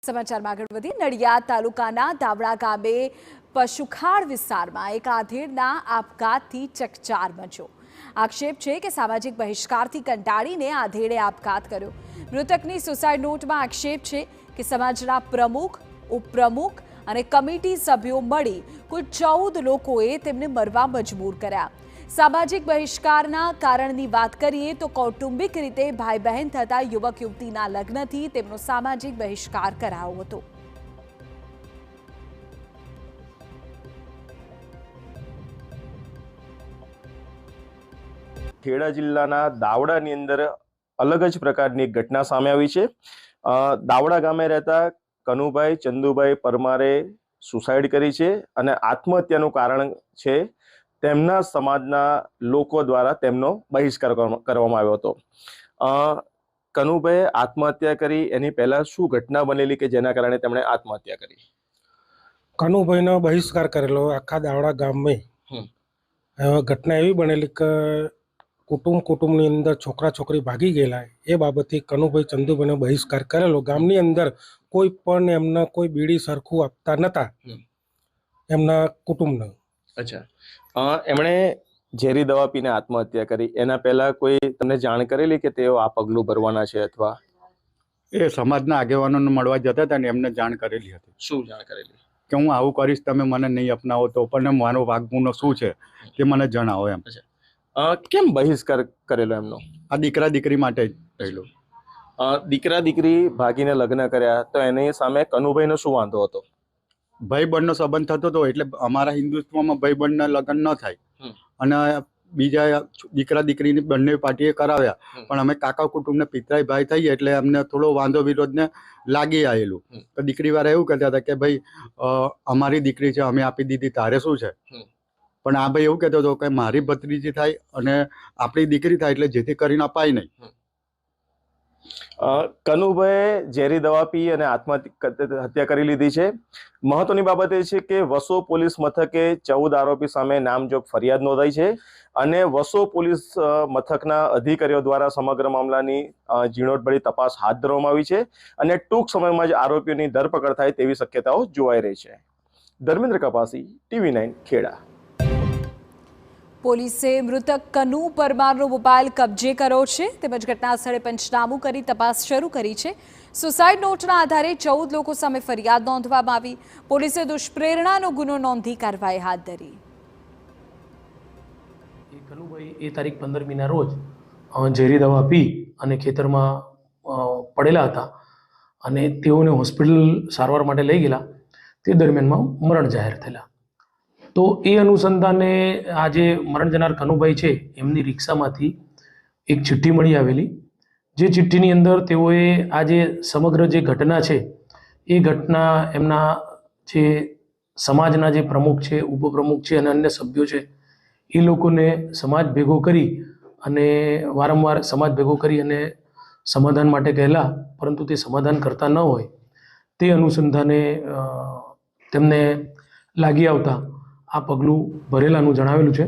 સમાચારમાં આગળ વધી નડિયાદ તાલુકાના ધાવડા ગામે પશુખાડ વિસ્તારમાં એક આધેડના આપઘાતથી ચકચાર મચ્યો। આક્ષેપ છે કે સામાજિક બહિષ્કારથી કંટાળીને આધેડે આપઘાત કર્યો। મૃતકની સુસાઇડ નોટમાં આક્ષેપ છે કે સમાજના પ્રમુખ, ઉપપ્રમુખ અને કમિટી સભ્યો મળી કુલ 14 લોકોએ તેમને મરવા મજબૂર કર્યા। સામાજિક બહિષ્કારના કારણની વાત કરીએ તો કૌટુંબિક રીતે ભાઈ બહેન થતા યુવક યુવતીના લગ્નથી તેમનો સામાજિક બહિષ્કાર કરાયો હતો। ખેડા જિલ્લાના દાવડાની અંદર અલગ જ પ્રકારની એક ઘટના સામે આવી છે। દાવડા ગામે રહેતા કનુભાઈ ચંદુભાઈ પરમારે સુસાઇડ કરી છે અને આત્મહત્યાનું કારણ છે તેમના સમાજના લોકો દ્વારા તેમનો બહિષ્કાર કરવામાં આવ્યો હતો। કનુભાઈએ આત્મહત્યા કરી એની પહેલા શું ઘટના બનેલી કે જેના કારણે તેમણે આત્મહત્યા કરી? કનુભાઈનો બહિષ્કાર કરેલો આખા દાવડા ગામમાં ઘટના એવી બનેલી કે કુટુંબની અંદર છોકરા છોકરી ભાગી ગયેલા એ બાબતથી કનુભાઈ ચંદુભાઈનો બહિષ્કાર કરેલો। ગામની અંદર કોઈ પણ એમના કોઈ બીડી સરખું આપતા નતા એમના કુટુંબને। અચ્છા, એમણે ઝેરી દવા પીને આત્મહત્યા કરી એના પહેલા કોઈ તમને જાણ કરેલી કે તેઓ આ પગલું ભરવાના છે અથવા? એ સમાજના આગેવાનોને મળવા જતા હતા ને એમને જાણ કરેલી હતી। શું જાણ કરેલી? કે હું આવું કરીશ, તમે મને નહીં અપનાવો તો પણ મારો વાગગુનો શું છે તે મને જણાવો એમ। કેમ બહિષ્કાર કરેલો એમનો? આ દીકરા દીકરી માટે જ થયેલું। દીકરા દીકરી ભાગીને લગ્ન કર્યા તો એની સામે કનુભાઈનો શું વાંધો હતો? ભાઈ બહેનનો સંબંધ થતો હતો એટલે અમારા હિન્દુત્વમાં ભાઈ બહેનના લગ્ન ન થાય અને બીજા દીકરા દીકરીની બંને પાર્ટીએ કરાવ્યા પણ અમે કાકા કુટુંબને પિતરાઈ ભાઈ થઈએ એટલે અમને થોડો વાંધો વિરોધને લાગી આવેલું। તો દીકરી વાળા એવું કહેતા હતા કે ભાઈ અમારી દીકરી છે, અમે આપી દીધી, તારે શું છે? પણ આ ભાઈ એવું કહેતો હતો કે મારી ભત્રીજી થાય અને આપણી દીકરી થાય એટલે જેથી કરીને અપાય નહીં। કનુભાઈએ ઝેરી દવા પી અને આત્મહત્યા કરી લીધી છે। મહત્વની બાબત એ છે કે વસો પોલીસ મથકે 14 આરોપી સામે નામજોગ ફરિયાદ નોંધાઈ છે અને વસો પોલીસ મથકના અધિકારીઓ દ્વારા સમગ્ર મામલાની ઝીણવટભરી તપાસ હાથ ધરવામાં આવી છે અને ટૂંક સમયમાં જ આરોપીઓની ધરપકડ થાય તેવી શક્યતાઓ જોવાઈ રહી છે। ધર્મેન્દ્ર કપાસી, TV9 ખેડા। પોલીસે મૃતક કનુ પરમારનો મોબાઈલ કબજે કર્યો છે તેમજ ઘટના સ્થળે પંચનામું કરી તપાસ શરૂ કરી છે। સુસાઇડ નોટના આધારે 14 લોકો સામે ફરિયાદ નોંધવામાં આવી। પોલીસે દુષ્પ્રેરણાનો ગુનો નોંધી કાર્યવાહી હાથ ધરી। કનુભાઈ એ તારીખ 15મીના રોજ ઝેરી દવા પી અને ખેતરમાં પડેલા હતા અને તેઓને હોસ્પિટલ સારવાર માટે લઈ ગયેલા। તે દરમિયાનમાં મરણ જાહેર થયેલા। તો એ અનુસંધાને આજે મરણ જનાર કનુભાઈ છે એમની રિક્ષામાંથી એક ચિઠ્ઠી મળી આવેલી, જે ચિઠ્ઠીની અંદર તેઓએ આ જે સમગ્ર જે ઘટના છે એ ઘટના એમના જે સમાજના જે પ્રમુખ છે, ઉપપ્રમુખ છે અને અન્ય સભ્યો છે એ લોકોને સમાજ ભેગો કરી અને વારંવાર સમાજ ભેગો કરી અને સમાધાન માટે કહેલા, પરંતુ તે સમાધાન કરતા ન હોય તે અનુસંધાને તેમને લાગી આવતા આ પગલું ભરેલાનું જણાવેલું છે।